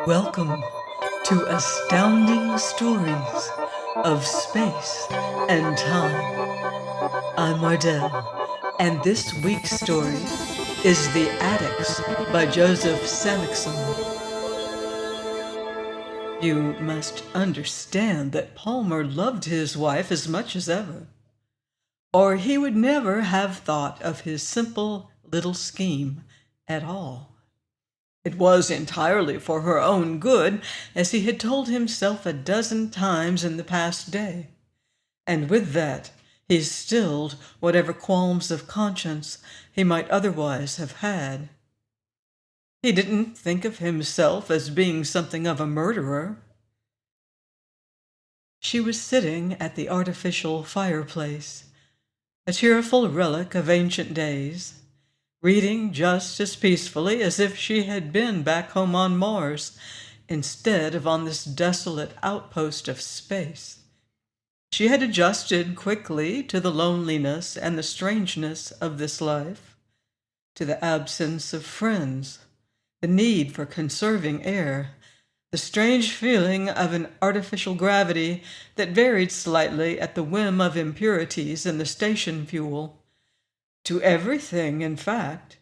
Welcome to Astounding Stories of Space and Time. I'm Mardell, and this week's story is The Addicts by Joseph Samachson. You must understand that Palmer loved his wife as much as ever, or he would never have thought of his simple little scheme at all. It was entirely for her own good, as he had told himself a dozen times in the past day. And with that, he stilled whatever qualms of conscience he might otherwise have had. He didn't think of himself as being something of a murderer. She was sitting at the artificial fireplace, a cheerful relic of ancient days, reading just as peacefully as if she had been back home on Mars, instead of on this desolate outpost of space. She had adjusted quickly to the loneliness and the strangeness of this life, to the absence of friends, the need for conserving air, the strange feeling of an artificial gravity that varied slightly at the whim of impurities in the station fuel, to everything, in fact,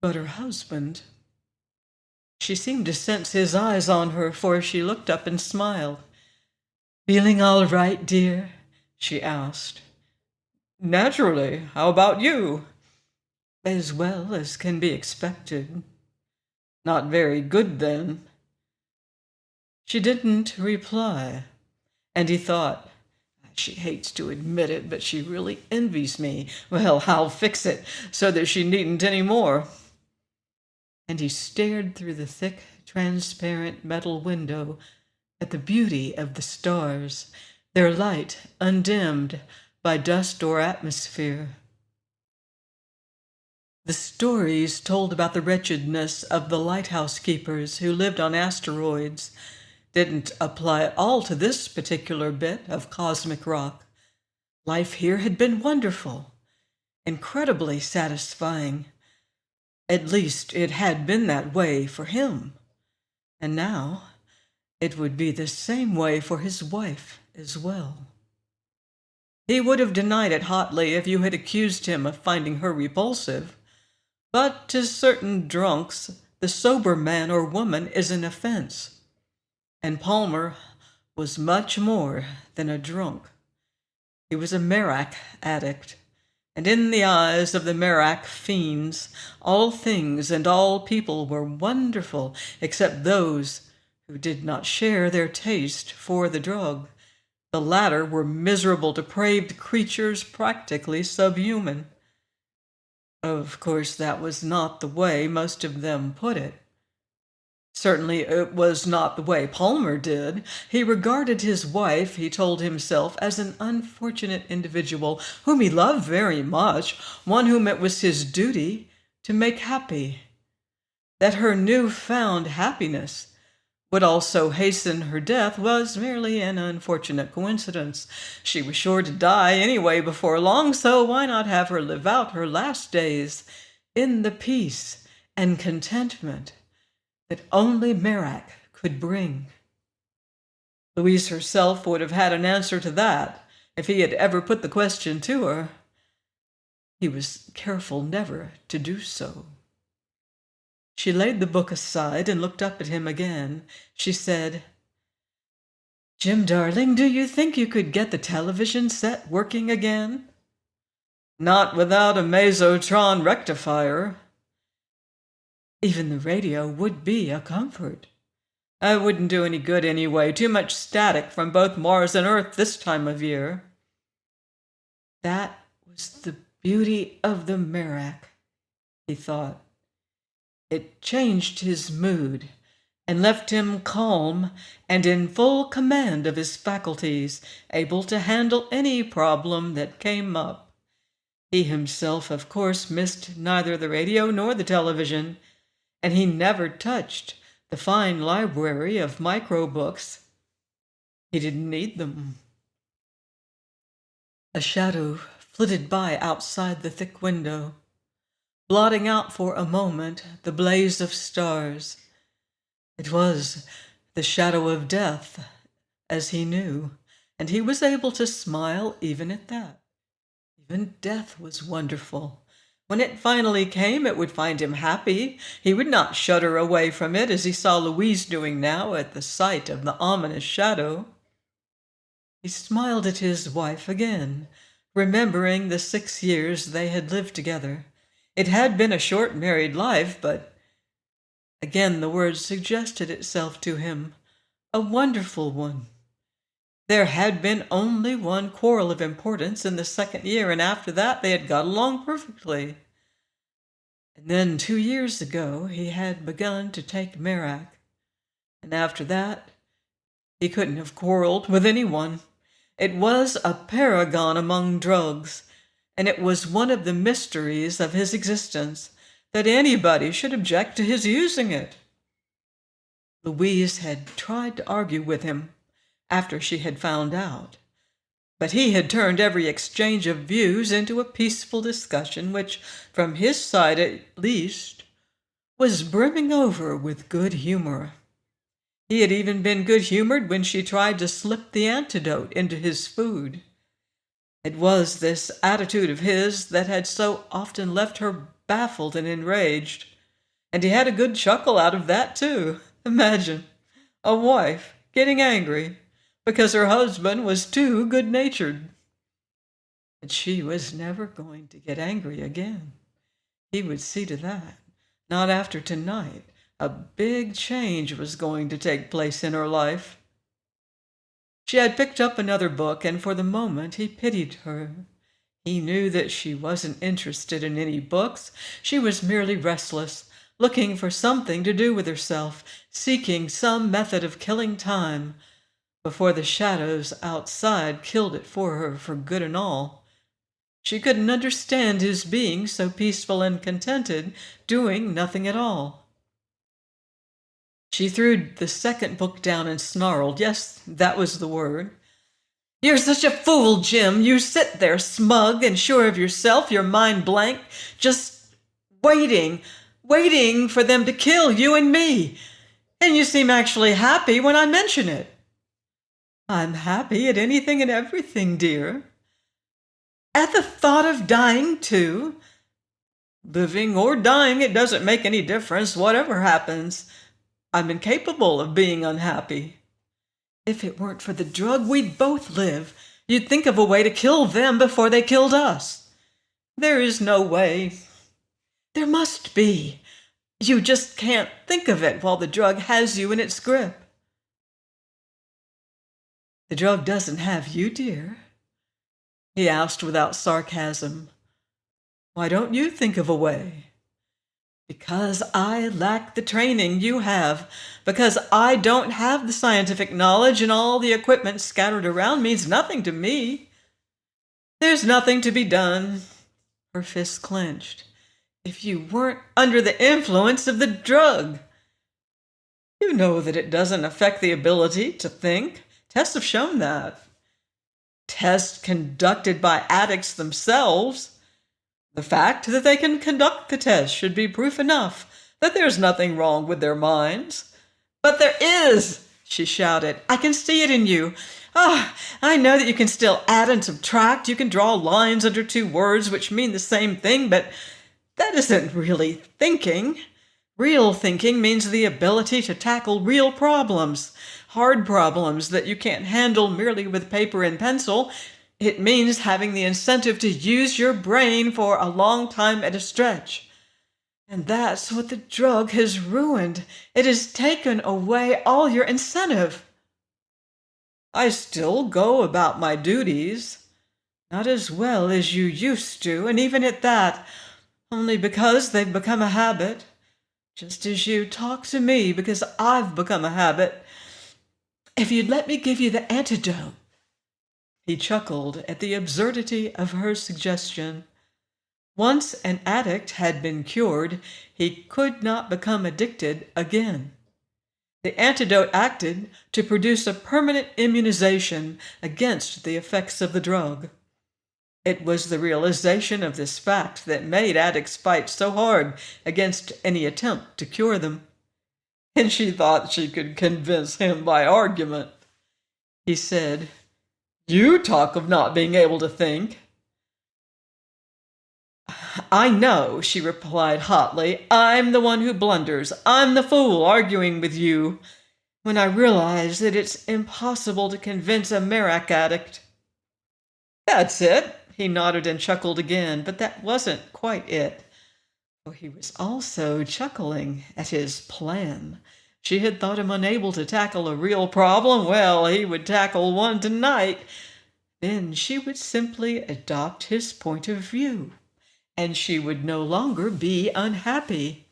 but her husband. She seemed to sense his eyes on her, for she looked up and smiled. "Feeling all right, dear?" she asked. "Naturally. How about you?" "As well as can be expected." "Not very good, then." She didn't reply, and he thought, "She hates to admit it, but she really envies me. Well, I'll fix it so that she needn't any more." And he stared through the thick, transparent metal window at the beauty of the stars, their light undimmed by dust or atmosphere. The stories told about the wretchedness of the lighthouse keepers who lived on asteroids didn't apply at all to this particular bit of cosmic rock. Life here had been wonderful, incredibly satisfying. At least it had been that way for him. And now it would be the same way for his wife as well. He would have denied it hotly if you had accused him of finding her repulsive. But to certain drunks, the sober man or woman is an offense. And Palmer was much more than a drunk. He was a Merak addict, and in the eyes of the Merak fiends, all things and all people were wonderful except those who did not share their taste for the drug. The latter were miserable, depraved creatures, practically subhuman. Of course, that was not the way most of them put it. Certainly it was not the way Palmer did. He regarded his wife, he told himself, as an unfortunate individual whom he loved very much, one whom it was his duty to make happy. That her new-found happiness would also hasten her death was merely an unfortunate coincidence. She was sure to die anyway before long, so why not have her live out her last days in the peace and contentment that only Merak could bring? Louise herself would have had an answer to that if he had ever put the question to her. He was careful never to do so. She laid the book aside and looked up at him again. She said, "Jim, darling, do you think you could get the television set working again?" "Not without a mesotron rectifier." "Even the radio would be a comfort." "It wouldn't do any good anyway. Too much static from both Mars and Earth this time of year." That was the beauty of the Merak, he thought. It changed his mood and left him calm and in full command of his faculties, able to handle any problem that came up. He himself, of course, missed neither the radio nor the television, and he never touched the fine library of micro-books. He didn't need them. A shadow flitted by outside the thick window, blotting out for a moment the blaze of stars. It was the shadow of death, as he knew, and he was able to smile even at that. Even death was wonderful. When it finally came, it would find him happy. He would not shudder away from it as he saw Louise doing now at the sight of the ominous shadow. He smiled at his wife again, remembering the 6 years they had lived together. It had been a short married life, but again the word suggested itself to him, a wonderful one. There had been only one quarrel of importance in the 2nd year, and after that they had got along perfectly. And then 2 years ago he had begun to take Merak, and after that he couldn't have quarreled with anyone. It was a paragon among drugs, and it was one of the mysteries of his existence that anybody should object to his using it. Louise had tried to argue with him after she had found out, but he had turned every exchange of views into a peaceful discussion which, from his side at least, was brimming over with good humor. He had even been good-humored when she tried to slip the antidote into his food. It was this attitude of his that had so often left her baffled and enraged, and he had a good chuckle out of that too. Imagine a wife getting angry because her husband was too good-natured. But she was never going to get angry again. He would see to that. Not after tonight. A big change was going to take place in her life. She had picked up another book, and for the moment he pitied her. He knew that she wasn't interested in any books. She was merely restless, looking for something to do with herself, seeking some method of killing time before the shadows outside killed it for her for good and all. She couldn't understand his being so peaceful and contented, doing nothing at all. She threw the second book down and snarled. Yes, that was the word. "You're such a fool, Jim. You sit there smug and sure of yourself, your mind blank, just waiting for them to kill you and me. And you seem actually happy when I mention it." "I'm happy at anything and everything, dear." "At the thought of dying, too?" "Living or dying, it doesn't make any difference, whatever happens. I'm incapable of being unhappy." "If it weren't for the drug, we'd both live. You'd think of a way to kill them before they killed us." "There is no way." "There must be. You just can't think of it while the drug has you in its grip." "The drug doesn't have you, dear?" he asked without sarcasm. "Why don't you think of a way?" "Because I lack the training you have. Because I don't have the scientific knowledge, and all the equipment scattered around means nothing to me." "There's nothing to be done." Her fists clenched. "If you weren't under the influence of the drug." "You know that it doesn't affect the ability to think. Tests have shown that." "Tests conducted by addicts themselves." "The fact that they can conduct the test should be proof enough that there's nothing wrong with their minds." "But there is!" she shouted. "I can see it in you. I know that you can still add and subtract. You can draw lines under two words which mean the same thing, but that isn't really thinking. Real thinking means the ability to tackle real problems, hard problems that you can't handle merely with paper and pencil. It means having the incentive to use your brain for a long time at a stretch. And that's what the drug has ruined. It has taken away all your incentive." "I still go about my duties." "Not as well as you used to, and even at that, only because they've become a habit. Just as you talk to me because I've become a habit. If you'd let me give you the antidote." He chuckled at the absurdity of her suggestion. Once an addict had been cured, he could not become addicted again. The antidote acted to produce a permanent immunization against the effects of the drug. It was the realization of this fact that made addicts fight so hard against any attempt to cure them. and she thought she could convince him by argument. He said, "You talk of not being able to think." "I know," she replied hotly. "I'm the one who blunders. I'm the fool arguing with you, when I realize that it's impossible to convince a Merak addict." "That's it." He nodded and chuckled again, but that wasn't quite it. For he was also chuckling at his plan. She had thought him unable to tackle a real problem. Well, he would tackle one tonight. Then she would simply adopt his point of view, and she would no longer be unhappy.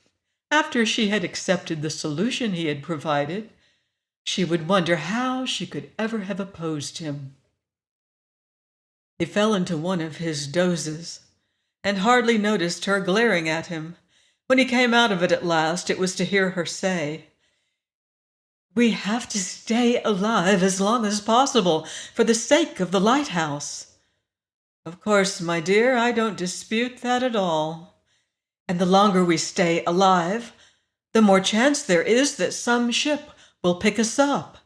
After she had accepted the solution he had provided, she would wonder how she could ever have opposed him. He fell into one of his dozes, and hardly noticed her glaring at him. When he came out of it at last, it was to hear her say, "We have to stay alive as long as possible for the sake of the lighthouse." "Of course, my dear, I don't dispute that at all. And the longer we stay alive, the more chance there is that some ship will pick us up."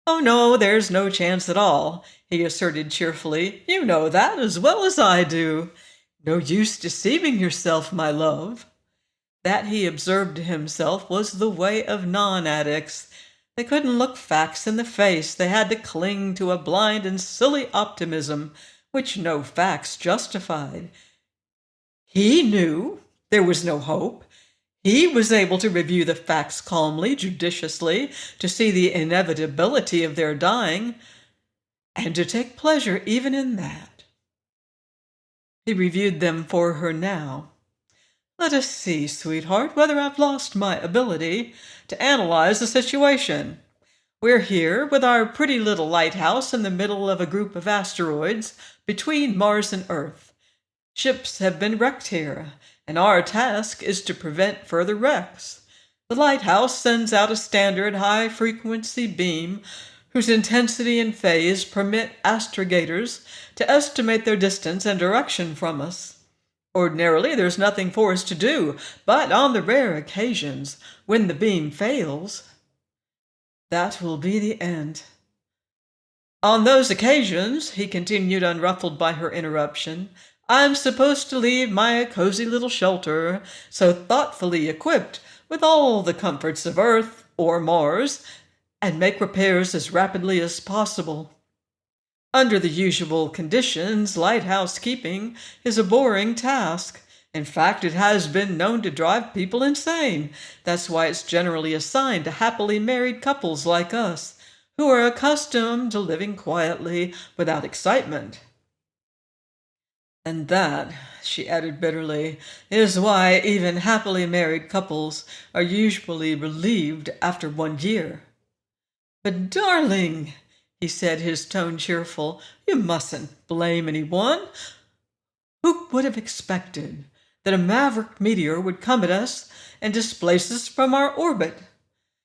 "Oh, no, there's no chance at all," he asserted cheerfully. "You know that as well as I do. No use deceiving yourself, my love." That, he observed to himself, was the way of non-addicts. They couldn't look facts in the face. They had to cling to a blind and silly optimism which no facts justified. He knew there was no hope. He was able to review the facts calmly, judiciously, to see the inevitability of their dying, and to take pleasure even in that. He reviewed them for her now. "Let us see, sweetheart, whether I've lost my ability to analyze the situation. We're here with our pretty little lighthouse in the middle of a group of asteroids between Mars and Earth. Ships have been wrecked here, and our task is to prevent further wrecks. The lighthouse sends out a standard high-frequency beam whose intensity and phase permit astrogators to estimate their distance and direction from us. Ordinarily, there's nothing for us to do, but on the rare occasions when the beam fails, that will be the end. On those occasions," he continued, unruffled by her interruption, "I'm supposed to leave my cozy little shelter, so thoughtfully equipped with all the comforts of Earth or Mars, and make repairs as rapidly as possible. Under the usual conditions, lighthouse keeping is a boring task. In fact, it has been known to drive people insane. That's why it's generally assigned to happily married couples like us, who are accustomed to living quietly without excitement. And that," she added bitterly, "is why even happily married couples are usually relieved after 1 year." "But darling," he said, his tone cheerful, "you mustn't blame anyone. Who would have expected that a maverick meteor would come at us and displace us from our orbit?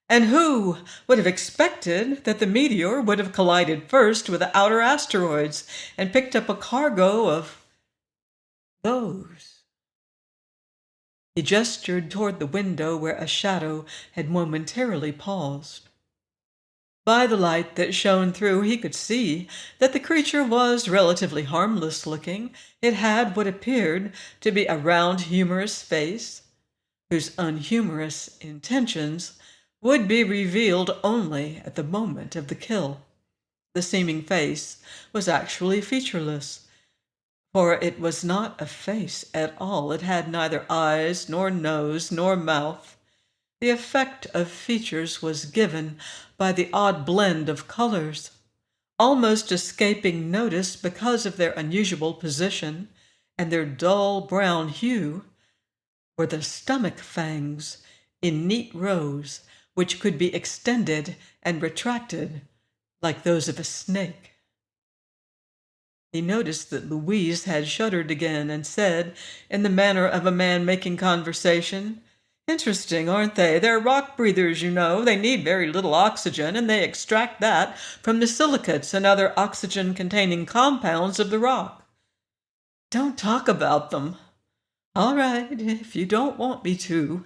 And who would have expected that the meteor would have collided first with the outer asteroids and picked up a cargo of those?" He gestured toward the window where a shadow had momentarily paused. By the light that shone through, he could see that the creature was relatively harmless looking. It had what appeared to be a round, humorous face, whose unhumorous intentions would be revealed only at the moment of the kill. The seeming face was actually featureless, for it was not a face at all. It had neither eyes, nor nose, nor mouth. The effect of features was given by the odd blend of colors, almost escaping notice because of their unusual position and their dull brown hue, were the stomach fangs in neat rows, which could be extended and retracted like those of a snake. He noticed that Louise had shuddered again and said, in the manner of a man making conversation, "Interesting, aren't they? They're rock breathers, you know. They need very little oxygen, and they extract that from the silicates and other oxygen-containing compounds of the rock." "Don't talk about them." "All right, if you don't want me to.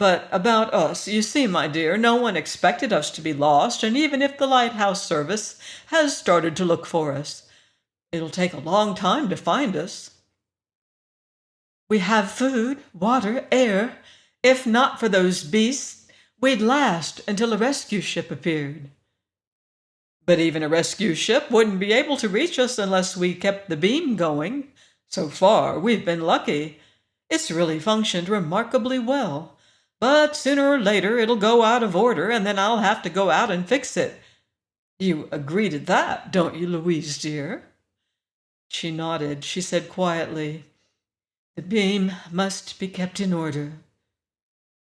But about us, you see, my dear, no one expected us to be lost, and even if the lighthouse service has started to look for us, it'll take a long time to find us. We have food, water, air. If not for those beasts, we'd last until a rescue ship appeared. But even a rescue ship wouldn't be able to reach us unless we kept the beam going. So far, we've been lucky. It's really functioned remarkably well. But sooner or later, it'll go out of order, and then I'll have to go out and fix it. You agree to that, don't you, Louise, dear? She nodded. She said quietly, "The beam must be kept in order."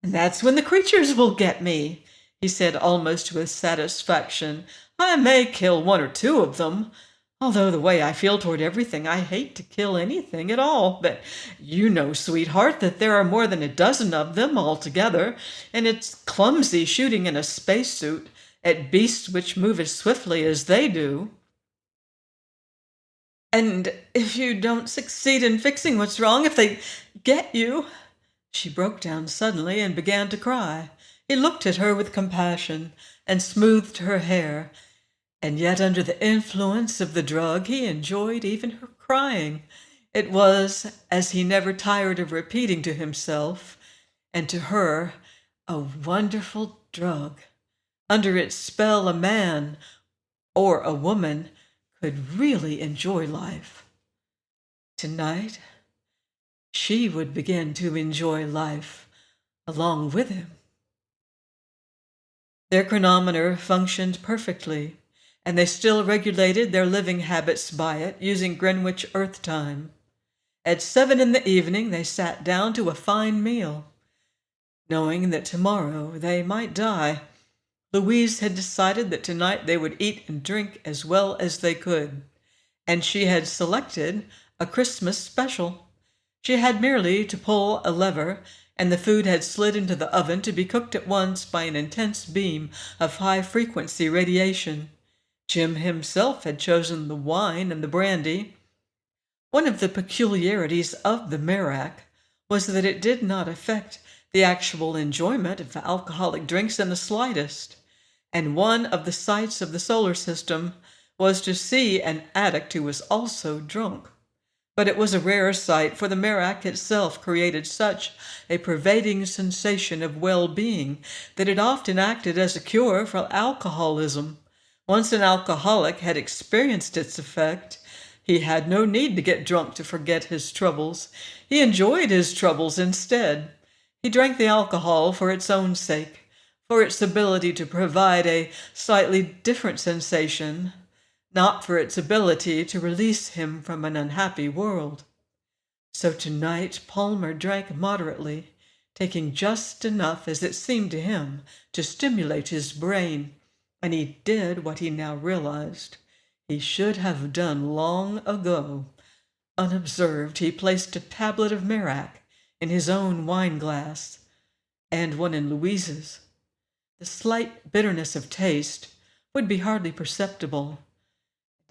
"And that's when the creatures will get me," he said almost with satisfaction. "I may kill one or two of them, although the way I feel toward everything, I hate to kill anything at all. But you know, sweetheart, that there are more than a dozen of them altogether, and it's clumsy shooting in a spacesuit at beasts which move as swiftly as they do." "And if you don't succeed in fixing what's wrong, if they get you—" She broke down suddenly and began to cry. He looked at her with compassion and smoothed her hair, and yet under the influence of the drug he enjoyed even her crying. It was, as he never tired of repeating to himself and to her, a wonderful drug. Under its spell, a man or a woman could really enjoy life. Tonight, she would begin to enjoy life along with him. Their chronometer functioned perfectly, and they still regulated their living habits by it, using Greenwich Earth time. At 7 in the evening, they sat down to a fine meal. Knowing that tomorrow they might die, Louise had decided that tonight they would eat and drink as well as they could, and she had selected a Christmas special. She had merely to pull a lever, and the food had slid into the oven to be cooked at once by an intense beam of high-frequency radiation. Jim himself had chosen the wine and the brandy. One of the peculiarities of the Merak was that it did not affect the actual enjoyment of alcoholic drinks in the slightest, and one of the sights of the solar system was to see an addict who was also drunk. But it was a rare sight, for the Merak itself created such a pervading sensation of well-being that it often acted as a cure for alcoholism. Once an alcoholic had experienced its effect, he had no need to get drunk to forget his troubles. He enjoyed his troubles instead. He drank the alcohol for its own sake, for its ability to provide a slightly different sensation, not for its ability to release him from an unhappy world. So tonight Palmer drank moderately, taking just enough, as it seemed to him, to stimulate his brain, and he did what he now realized he should have done long ago. Unobserved, he placed a tablet of Merak in his own wine glass, and one in Louise's. The slight bitterness of taste would be hardly perceptible.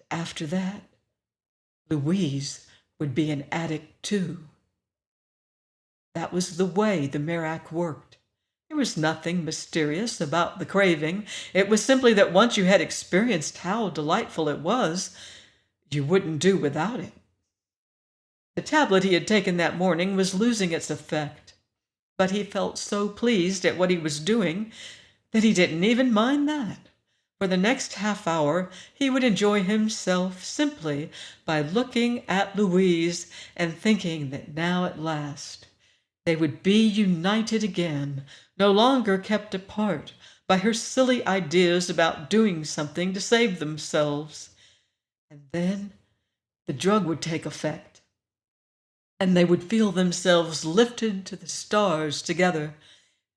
After that, Louise would be an addict too. That was the way the Merak worked. There was nothing mysterious about the craving. It was simply that once you had experienced how delightful it was, you wouldn't do without it. The tablet he had taken that morning was losing its effect, but he felt so pleased at what he was doing that he didn't even mind that. For the next half hour, he would enjoy himself simply by looking at Louise and thinking that now at last they would be united again, no longer kept apart by her silly ideas about doing something to save themselves. And then the drug would take effect, and they would feel themselves lifted to the stars together,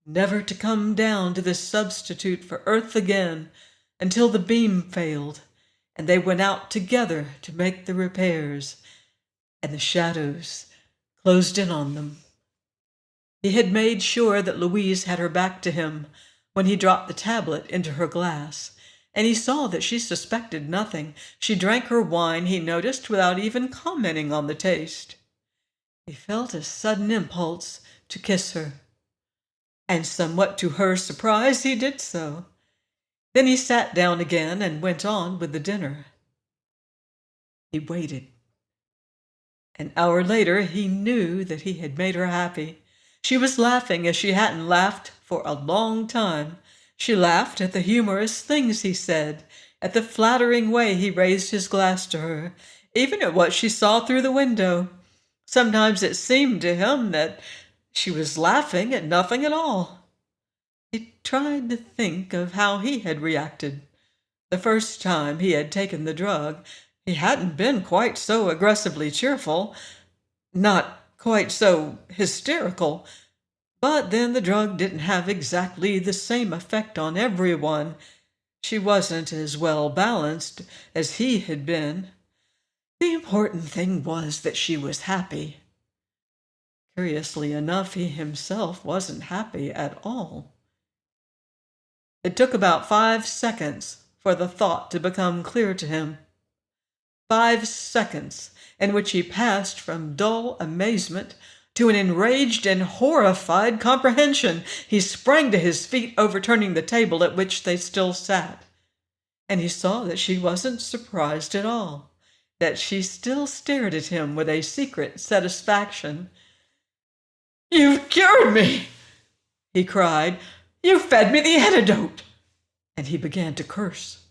never to come down to this substitute for earth again until the beam failed, and they went out together to make the repairs, and the shadows closed in on them. He had made sure that Louise had her back to him when he dropped the tablet into her glass, and he saw that she suspected nothing. She drank her wine, he noticed, without even commenting on the taste. He felt a sudden impulse to kiss her. and somewhat to her surprise he did so. Then he sat down again and went on with the dinner. He waited. An hour later he knew that he had made her happy. She was laughing as she hadn't laughed for a long time. She laughed at the humorous things he said, at the flattering way he raised his glass to her, even at what she saw through the window. Sometimes it seemed to him that she was laughing at nothing at all. He tried to think of how he had reacted. The first time he had taken the drug, he hadn't been quite so aggressively cheerful, not quite so hysterical. But then the drug didn't have exactly the same effect on everyone. She wasn't as well balanced as he had been. The important thing was that she was happy. Curiously enough, he himself wasn't happy at all. It took about 5 seconds for the thought to become clear to him. 5 seconds in which he passed from dull amazement to an enraged and horrified comprehension. He sprang to his feet, overturning the table at which they still sat. And he saw that she wasn't surprised at all, that she still stared at him with a secret satisfaction. "You've cured me!" he cried. "You fed me the antidote!" And he began to curse.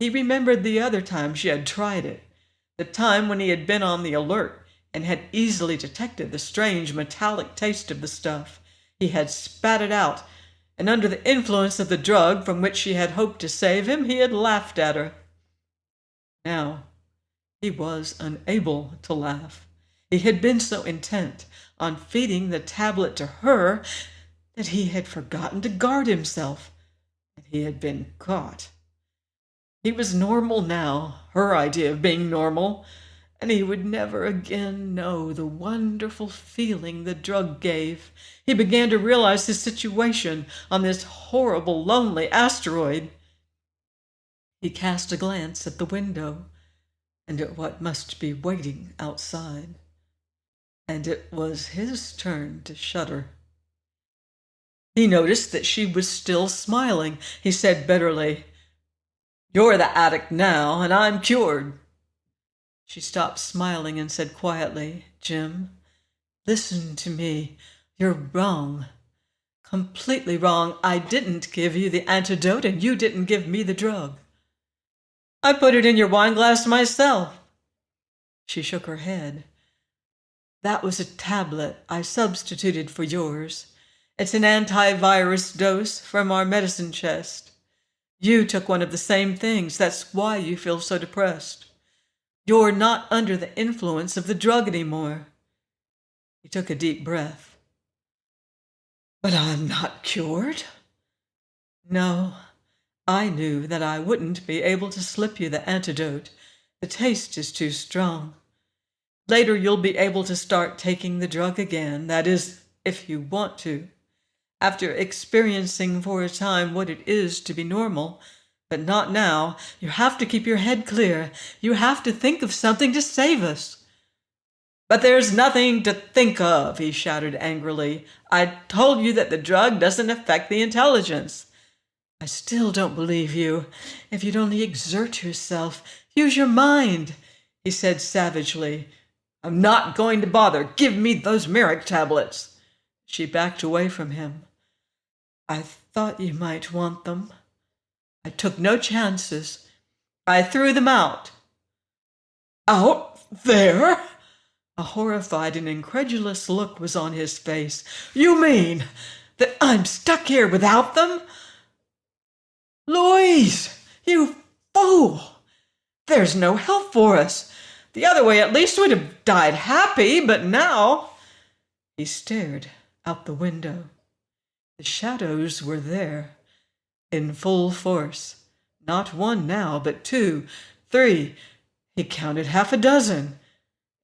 He remembered the other time she had tried it, the time when he had been on the alert and had easily detected the strange metallic taste of the stuff. He had spat it out, and under the influence of the drug from which she had hoped to save him, he had laughed at her. Now he was unable to laugh. He had been so intent on feeding the tablet to her that he had forgotten to guard himself, and he had been caught. He was normal now, her idea of being normal, and he would never again know the wonderful feeling the drug gave. He began to realize his situation on this horrible, lonely asteroid. He cast a glance at the window and at what must be waiting outside, and it was his turn to shudder. He noticed that she was still smiling. He said bitterly, "You're the addict now, and I'm cured." She stopped smiling and said quietly, "Jim, listen to me. You're wrong. Completely wrong. I didn't give you the antidote, and you didn't give me the drug. I put it in your wine glass myself." She shook her head. "That was a tablet I substituted for yours. It's an antivirus dose from our medicine chest. You took one of the same things. That's why you feel so depressed. You're not under the influence of the drug anymore." He took a deep breath. "But I'm not cured." "No, I knew that I wouldn't be able to slip you the antidote. The taste is too strong. Later you'll be able to start taking the drug again, that is, if you want to, after experiencing for a time what it is to be normal. But not now. You have to keep your head clear. You have to think of something to save us." "But there's nothing to think of," he shouted angrily. "I told you that the drug doesn't affect the intelligence." "I still don't believe you. If you'd only exert yourself, use your mind," he said savagely. "I'm not going to bother. Give me those Merrick tablets." She backed away from him. "I thought you might want them. I took no chances. I threw them out." "Out there?" A horrified and incredulous look was on his face. "You mean that I'm stuck here without them?" "Louise, you fool! There's no help for us. The other way at least would have died happy, but now—" He stared out the window. The shadows were there, in full force. Not one now, but 2, 3. He counted 6.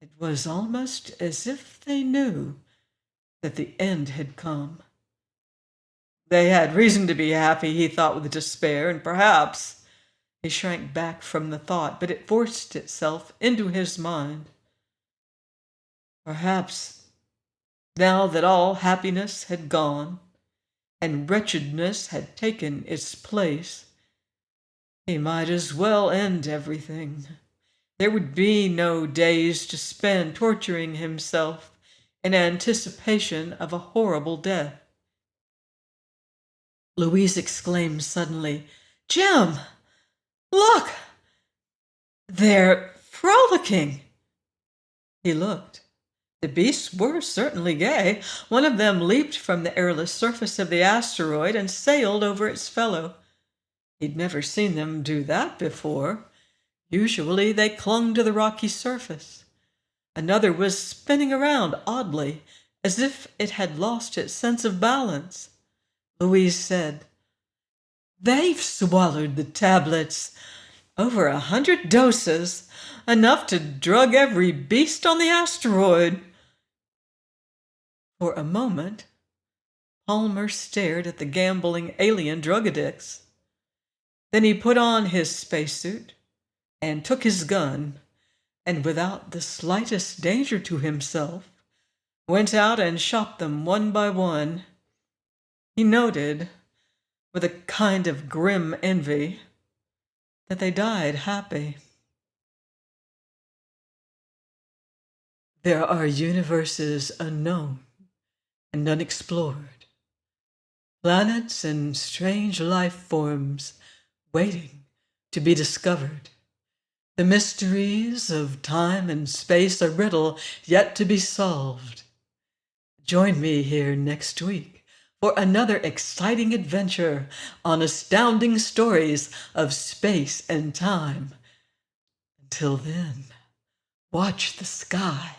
It was almost as if they knew that the end had come. They had reason to be happy, he thought with despair, and perhaps he shrank back from the thought, but it forced itself into his mind. Perhaps, now that all happiness had gone, and wretchedness had taken its place, he might as well end everything. There would be no days to spend torturing himself in anticipation of a horrible death. Louise exclaimed suddenly, "Jim, look! They're frolicking!" He looked. The beasts were certainly gay. One of them leaped from the airless surface of the asteroid and sailed over its fellow. He'd never seen them do that before. Usually they clung to the rocky surface. Another was spinning around oddly, as if it had lost its sense of balance. Louise said, "They've swallowed the tablets. Over 100 doses, enough to drug every beast on the asteroid." For a moment, Palmer stared at the gambling alien drug addicts. Then he put on his spacesuit and took his gun, and without the slightest danger to himself, went out and shot them one by one. He noted, with a kind of grim envy, that they died happy. There are universes unknown and unexplored, planets and strange life forms waiting to be discovered. The mysteries of time and space, a riddle yet to be solved. Join me here next week for another exciting adventure on astounding stories of space and time. Until then, watch the skies.